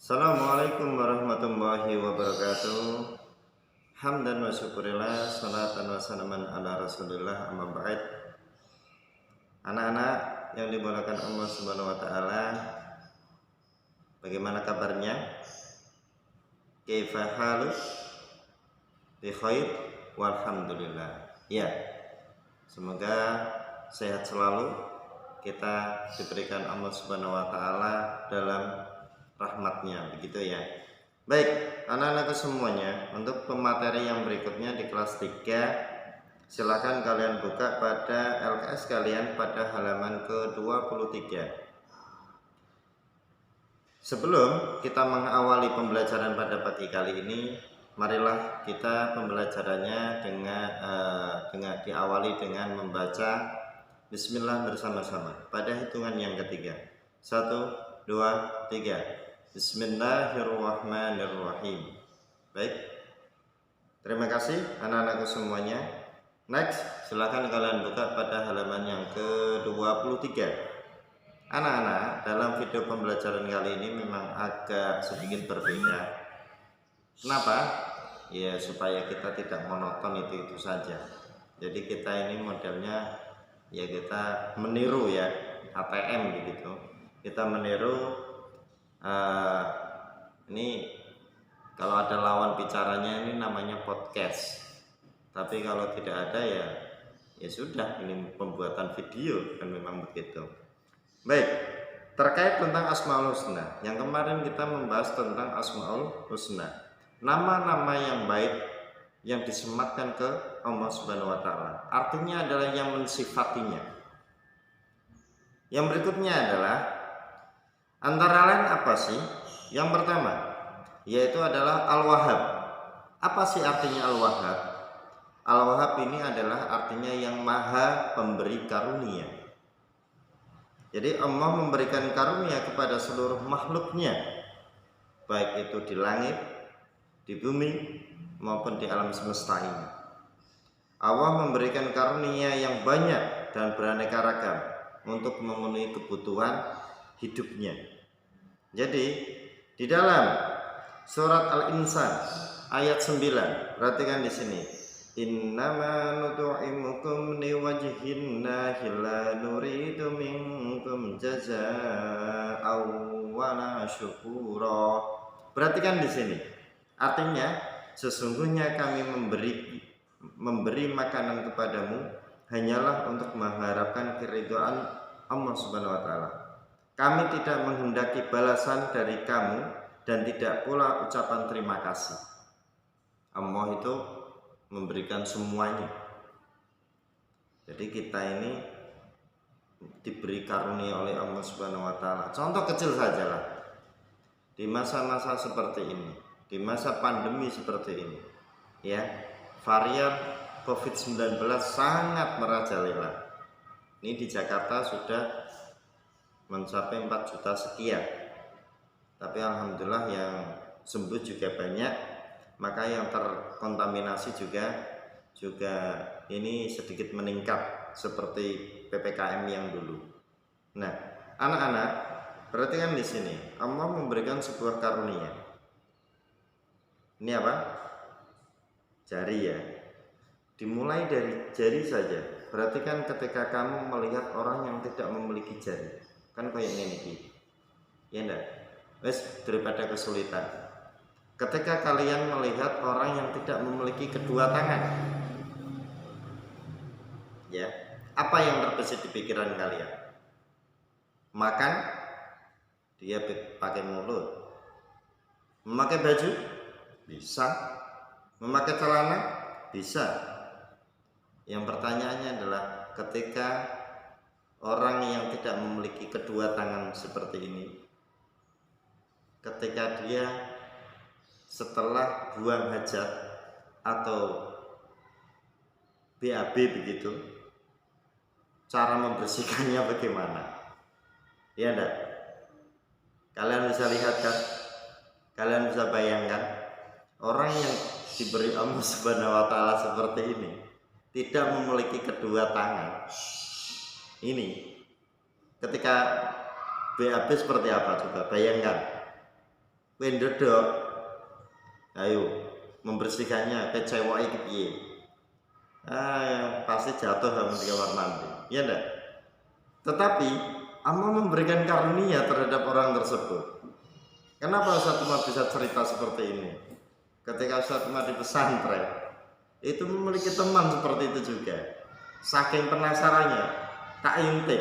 Assalamualaikum warahmatullahi wabarakatuh. Hamdan wa syukurillah, salatan wa salaman ala rasulillah, amma ba'd. Anak-anak yang dimuliakan Allah subhanahu wa ta'ala, bagaimana kabarnya? Kaifa halu? Bi khair walhamdulillah. Ya, semoga sehat selalu. Kita diberikan Allah subhanahu wa ta'ala dalam rahmatnya, begitu ya. Baik, anak-anakku semuanya, untuk pemateri yang berikutnya di kelas 3, silakan kalian buka pada LKS kalian pada halaman ke-23. Sebelum kita mengawali pembelajaran pada pagi kali ini, marilah kita pembelajarannya dengan diawali dengan membaca Bismillah bersama-sama pada hitungan yang ketiga. 1, 2, 3. Bismillahirrahmanirrahim. Baik, terima kasih anak-anakku semuanya. Next, silakan kalian buka pada halaman yang ke-23. Anak-anak, dalam video pembelajaran kali ini memang agak sedikit berbeda. Kenapa? Ya, supaya kita tidak monoton itu saja. Jadi kita ini modelnya ya kita meniru ya, ATM begitu. Kita meniru ini kalau ada lawan bicaranya ini namanya podcast. Tapi kalau tidak ada ya sudah, ini pembuatan video kan memang begitu. Baik, terkait tentang Asmaul Husna. Yang kemarin kita membahas tentang Asmaul Husna, nama-nama yang baik yang disematkan ke Allah Subhanahu wa taala. Artinya adalah yang mensifatinya. Yang berikutnya adalah antara lain apa sih? Yang pertama yaitu adalah Al-Wahhab. Apa sih artinya Al-Wahhab? Al-Wahhab ini adalah artinya yang maha pemberi karunia. Jadi Allah memberikan karunia kepada seluruh makhluknya, baik itu di langit, di bumi, maupun di alam semesta ini. Allah memberikan karunia yang banyak dan beraneka ragam untuk memenuhi kebutuhan hidupnya. Jadi di dalam surat Al-Insan ayat 9, perhatikan di sini. Innama nut'imukum liwajhinnahi la nuridu minkum jazaa'aw wala syukura. Perhatikan di sini. Artinya sesungguhnya kami memberi makanan kepadamu hanyalah untuk mengharapkan keridhaan Allah Subhanahu wa taala. Kami tidak menghendaki balasan dari kamu dan tidak pula ucapan terima kasih. Allah itu memberikan semuanya. Jadi kita ini diberi karunia oleh Allah Subhanahu wa taala. Contoh kecil sajalah. Di masa-masa seperti ini, di masa pandemi seperti ini, ya, varian COVID-19 sangat merajalela. Ini di Jakarta sudah mencapai 4 juta sekian. Tapi alhamdulillah yang sembuh juga banyak, maka yang terkontaminasi juga ini sedikit meningkat seperti PPKM yang dulu. Nah, anak-anak, perhatikan di sini. Allah memberikan sebuah karunia. Ini apa? Jari ya. Dimulai dari jari saja. Perhatikan ketika kamu melihat orang yang tidak memiliki jari. Kan kayak ini, ya enggak? Wes, daripada kesulitan. Ketika kalian melihat orang yang tidak memiliki kedua tangan, ya, apa yang terbesit di pikiran kalian? Makan, dia pakai mulut. Memakai baju, bisa. Memakai celana, bisa. Yang pertanyaannya adalah ketika orang yang tidak memiliki kedua tangan seperti ini, ketika dia setelah buang hajat atau BAB begitu, cara membersihkannya bagaimana? Ya enggak? Kalian bisa lihat kan? Kalian bisa bayangkan orang yang diberi Allah Subhanahu wa taala seperti ini tidak memiliki kedua tangan. Ini, ketika BAB seperti apa coba bayangkan. kowe ndodok, ayo membersihkannya, kecewa iki piye? Pasti jatuh sama di kamar mandi, ya enggak? Tetapi Allah memberikan karunia terhadap orang tersebut. Kenapa Ustaz Umar bisa cerita seperti ini? Ketika Ustaz Umar di pesantren, itu memiliki teman seperti itu juga. Saking penasarannya, tak intip.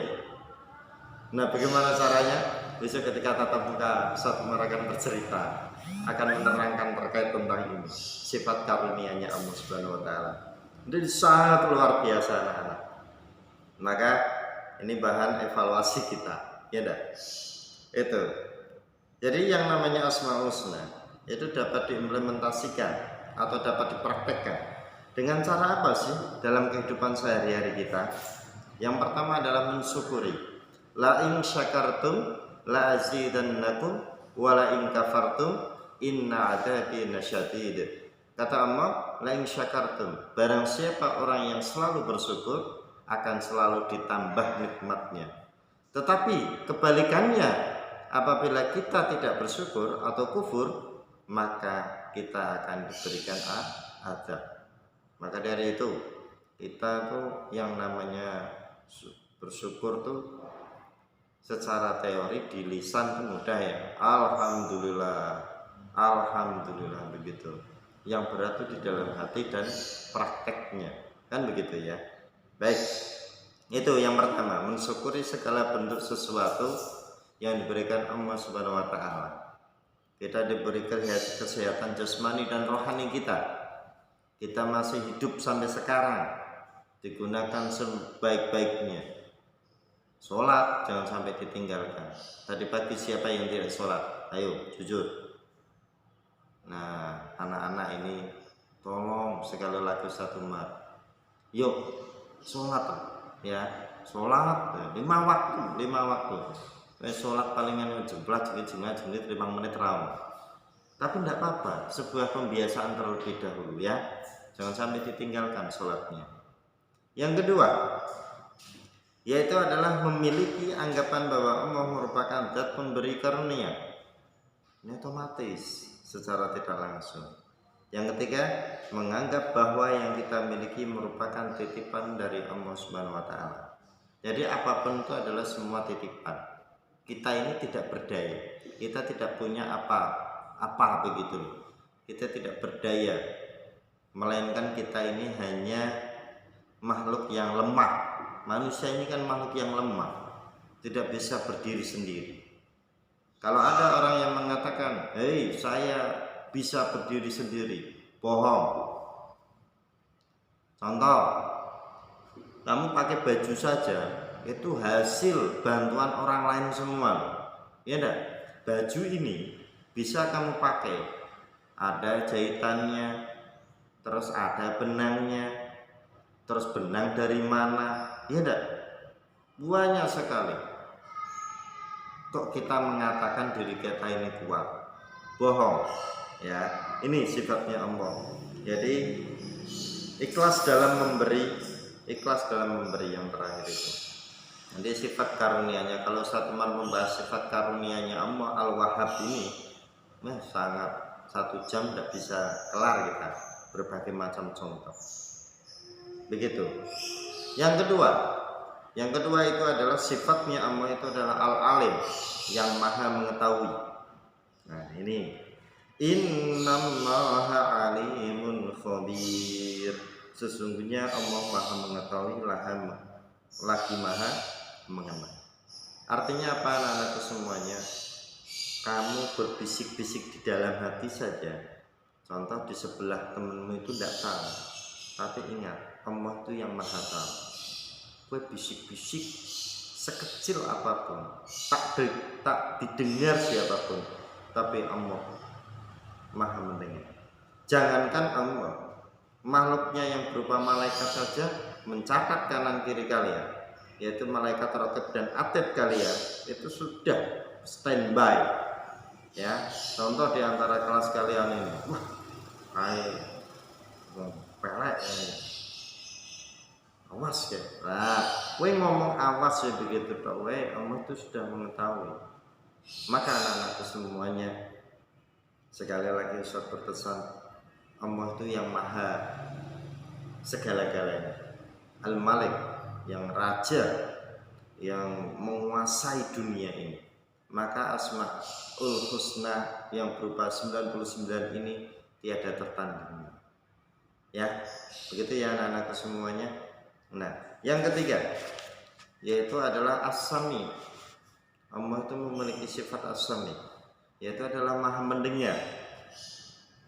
Nah, bagaimana caranya? Besok ketika tatap muka Ustaz Umar akan bercerita, akan menerangkan terkait tentang ini, sifat karunia-Nya Allah Subhanahu wa taala. Jadi sangat luar biasa anak-anak. Maka ini bahan evaluasi kita, ya dah. Itu. Jadi yang namanya Asmaul Husna itu dapat diimplementasikan atau dapat dipraktekkan dengan cara apa sih dalam kehidupan sehari-hari kita? Yang pertama adalah mensyukuri. La in syakartum la azidannakum wa la in kafartum inna adabi lasyadid. Kata Allah, la in syakartum, barang siapa orang yang selalu bersyukur akan selalu ditambah nikmatnya. Tetapi kebalikannya, apabila kita tidak bersyukur atau kufur, maka kita akan diberikan azab. Maka dari itu kita tuh yang namanya bersyukur tuh secara teori di lisan tuh mudah ya, alhamdulillah, alhamdulillah, begitu. Yang berat tuh di dalam hati dan prakteknya, kan begitu ya. Baik, itu yang pertama, mensyukuri segala bentuk sesuatu yang diberikan Allah Subhanahu wa taala. Kita diberi kesehatan jasmani dan rohani kita. Kita masih hidup sampai sekarang, digunakan sebaik-baiknya. Sholat jangan sampai ditinggalkan. Tadi pagi siapa yang tidak sholat? Ayo jujur. Nah, anak-anak ini tolong sekali lagi Ustaz Umar, yuk sholat ya, sholat 5 waktu. Sholat palingan jemplat jenit 5 menit raum. Tapi tidak apa-apa, sebuah pembiasaan terlebih dahulu ya, jangan sampai ditinggalkan sholatnya. Yang kedua, yaitu adalah memiliki anggapan bahwa Allah merupakan zat pemberi karunia. Ini otomatis secara tidak langsung. Yang ketiga, menganggap bahwa yang kita miliki merupakan titipan dari Allah Subhanahu wa taala. Jadi apapun itu adalah semua titipan. Kita ini tidak berdaya. Kita tidak punya apa begitu. Kita tidak berdaya. Melainkan kita ini hanya makhluk yang lemah. Manusia ini kan makhluk yang lemah, tidak bisa berdiri sendiri. Kalau ada orang yang mengatakan, "Hei, saya bisa berdiri sendiri," bohong. Contoh, kamu pakai baju saja, itu hasil bantuan orang lain semua, ya enggak? Baju ini bisa kamu pakai, ada jahitannya, terus ada benangnya, terus benang dari mana, ya enggak? Banyak sekali. Kok kita mengatakan diri kita ini kuat? Bohong. Ya, ini sifatnya Allah. Jadi ikhlas dalam memberi yang terakhir itu. Nanti sifat karunia-Nya, kalau Ustaz Umar membahas sifat karunia-Nya Allah Al-Wahhab ini, sangat 1 jam tidak bisa kelar kita, berbagai macam contoh. Begitu. Yang kedua itu adalah sifatnya Allah itu adalah Al-Alim, yang maha mengetahui. Nah, ini Innallaha alimun khabir. Sesungguhnya Allah maha mengetahui, lagi maha mengenal. Artinya apa anak-anakku semuanya? Kamu berbisik-bisik di dalam hati saja. Contoh di sebelah temenmu itu tidak tahu, tapi ingat Allah itu yang maha tahu. Gue bisik-bisik sekecil apapun, tak didengar siapapun, tapi Allah maha mendengar. Jangankan Allah, makhluknya yang berupa malaikat saja mencatat kanan kiri kalian, yaitu malaikat raqib dan atid kalian, itu sudah standby. Ya, contoh di antara kelas kalian ini, pelek awas ya. Nah, kowe ngomong awas ya begitu tok, Allah itu sudah mengetahui. Maka anak-anakku semuanya, Sekali lagi Ustaz berpesan, Allah itu yang maha segala-galanya, Al-Malik, yang raja, yang menguasai dunia ini. Maka Asmaul Husna yang berupa 99 ini tiada tertandingi. Ya, begitu ya anak-anakku semuanya. Nah, yang ketiga yaitu adalah As-Sami. Allah itu memiliki sifat As-Sami, yaitu adalah maha mendengar.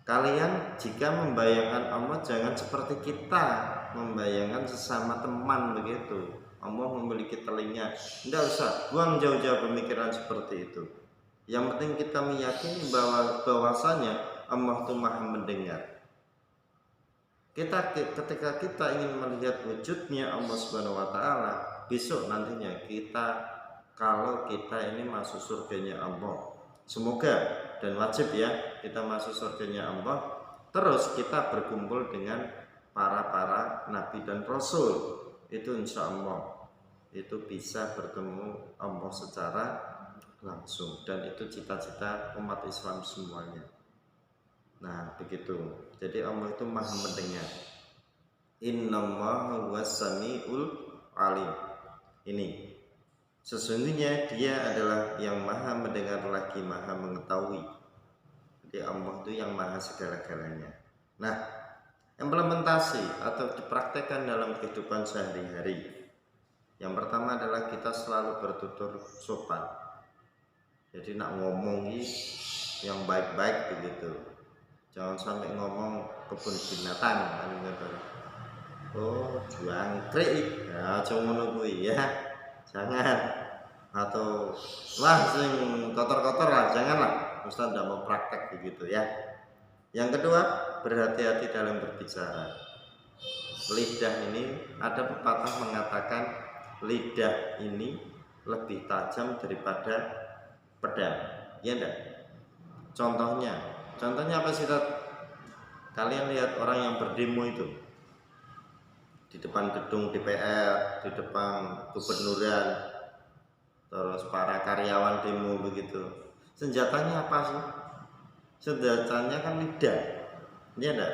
Kalian jika membayangkan Allah jangan seperti kita membayangkan sesama teman begitu. Allah memiliki telinga, tidak usah buang jauh-jauh pemikiran seperti itu. Yang penting kita meyakini bahwasanya Allah itu maha mendengar. Ketika kita ingin melihat wujudnya Allah Subhanahu wa taala, besok nantinya kalau kita ini masuk surganya Allah. Semoga dan wajib ya kita masuk surganya Allah. Terus kita berkumpul dengan para nabi dan rasul. Itu insya Allah itu bisa bertemu Allah secara langsung, dan itu cita-cita umat Islam semuanya. Nah begitu. Jadi Allah itu maha mendengar. Innallaha huwas-sami'ul alim. Ini sesungguhnya dia adalah yang maha mendengar lagi maha mengetahui. Jadi Allah itu yang maha segala-galanya. Nah, implementasi atau dipraktekkan dalam kehidupan sehari-hari. Yang pertama adalah kita selalu bertutur sopan. Jadi nak ngomongi yang baik-baik begitu. Jangan sampai ngomong kebun binatang kan gitu. Oh, jangkrik. Ya, cuma ngono kuwi ya. Jangan. Atau wah sing kotor-kotor lah, janganlah. Ustaz tidak mau praktek begitu ya. Yang kedua, berhati-hati dalam berbicara. Lidah ini ada pepatah mengatakan lidah ini lebih tajam daripada pedang. Ya enggak? Contohnya apa sih? Kalian lihat orang yang berdemo itu di depan gedung DPR, di depan gubernuran, terus para karyawan demo begitu. Senjatanya apa sih? Senjatanya kan lidah, ya enggak?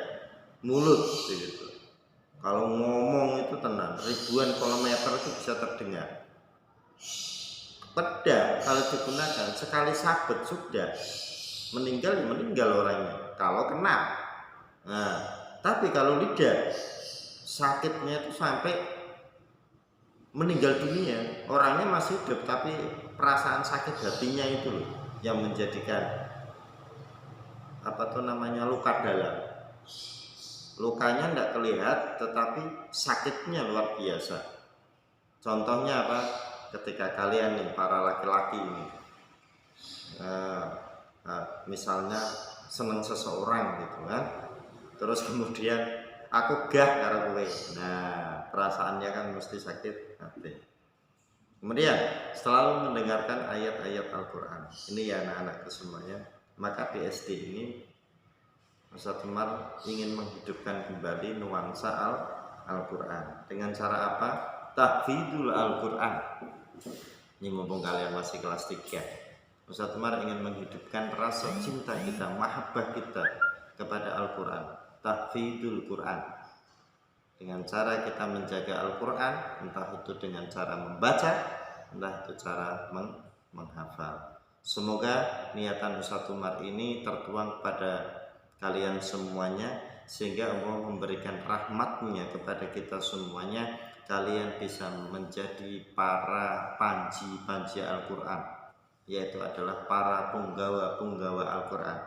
Mulut begitu. Kalau ngomong itu tenang, ribuan kilometer itu bisa terdengar. Pedang kalau digunakan sekali sabet sudah meninggal orangnya kalau kena. Nah, tapi kalau lidah sakitnya itu sampai meninggal dunia, orangnya masih hidup tapi perasaan sakit hatinya itu loh yang menjadikan luka dalam. Lukanya tidak terlihat tetapi sakitnya luar biasa. Contohnya apa? Ketika kalian nih para laki-laki ini misalnya seneng seseorang gitu kan, terus kemudian aku gah karo kowe. Nah, perasaannya kan mesti sakit hati. Kemudian selalu mendengarkan ayat-ayat Al-Quran. Ini ya anak-anakku semuanya. Maka di SD ini Ustaz Umar ingin menghidupkan kembali nuansa Al-Quran. Dengan cara apa? Tahfidzul Al-Quran. Ini mumpung kalian masih kelas 3. Ustaz Umar ingin menghidupkan rasa cinta kita, mahabbah kita kepada Al-Quran. Tahfidzul Quran. Dengan cara kita menjaga Al-Quran, entah itu dengan cara membaca, entah itu cara menghafal. Semoga niatan Ustaz Umar ini tertuang pada kalian semuanya, sehingga Allah memberikan rahmatnya kepada kita semuanya. Kalian bisa menjadi para panji Al-Quran, yaitu adalah para penggawa Al-Quran,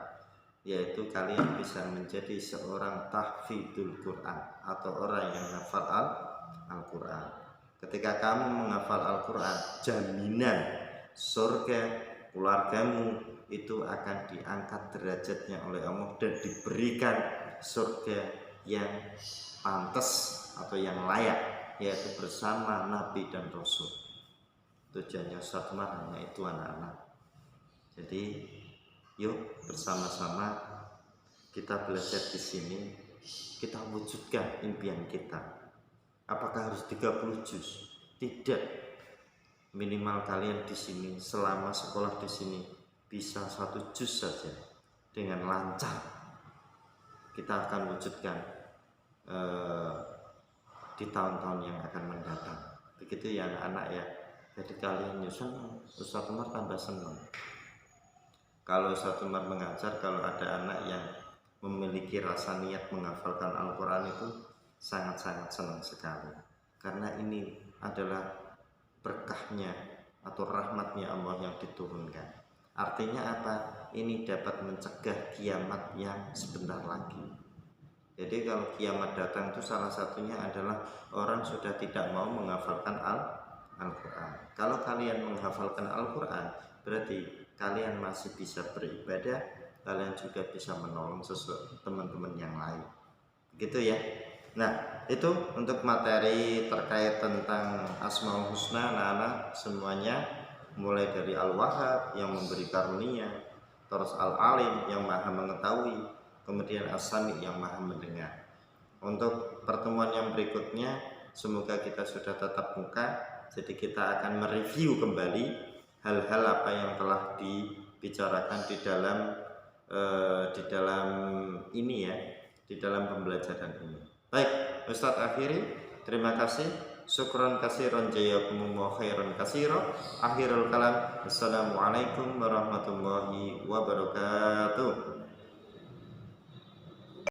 yaitu kalian bisa menjadi seorang tahfidzul Quran atau orang yang menghafal Al-Quran. Ketika kamu menghafal Al-Quran, jaminan surga keluargamu itu akan diangkat derajatnya oleh Allah dan diberikan surga yang pantas atau yang layak, yaitu bersama Nabi dan Rasul. Tujuannya Ustaz Umar hanya itu anak-anak. Jadi yuk bersama-sama kita belajar di sini, kita wujudkan impian kita. Apakah harus 30 juz? Tidak. Minimal kalian di sini selama sekolah di sini bisa 1 juz saja. dengan lancar kita akan wujudkan di tahun-tahun yang akan mendatang. Begitu ya anak-anak ya. Jadi kalian nyusun, Ustadz Umar tambah senang. Kalau Ustadz Umar mengajar, kalau ada anak yang memiliki rasa niat menghafalkan Al-Quran itu sangat-sangat senang sekali. Karena ini adalah berkahnya atau rahmatnya Allah yang diturunkan. Artinya apa? Ini dapat mencegah kiamat yang sebentar lagi. Jadi kalau kiamat datang itu salah satunya adalah orang sudah tidak mau menghafalkan Al-Quran. Kalau kalian menghafalkan Al-Quran, berarti kalian masih bisa beribadah, kalian juga bisa menolong teman-teman yang lain. Begitu ya. Nah, itu untuk materi terkait tentang Asmaul Husna, anak-anak semuanya, mulai dari Al-Wahhab yang memberi karunia, terus Al-Alim yang maha mengetahui, kemudian As-Sami yang maha mendengar. Untuk pertemuan yang berikutnya, semoga kita sudah tatap muka, jadi kita akan mereview kembali hal-hal apa yang telah dibicarakan di dalam ini ya, di dalam pembelajaran ini. Baik, Ustadz akhiri, terima kasih. Syukran kasiron jazakumullahu khairan katsira. Akhirul kalam. Assalamualaikum warahmatullahi wabarakatuh.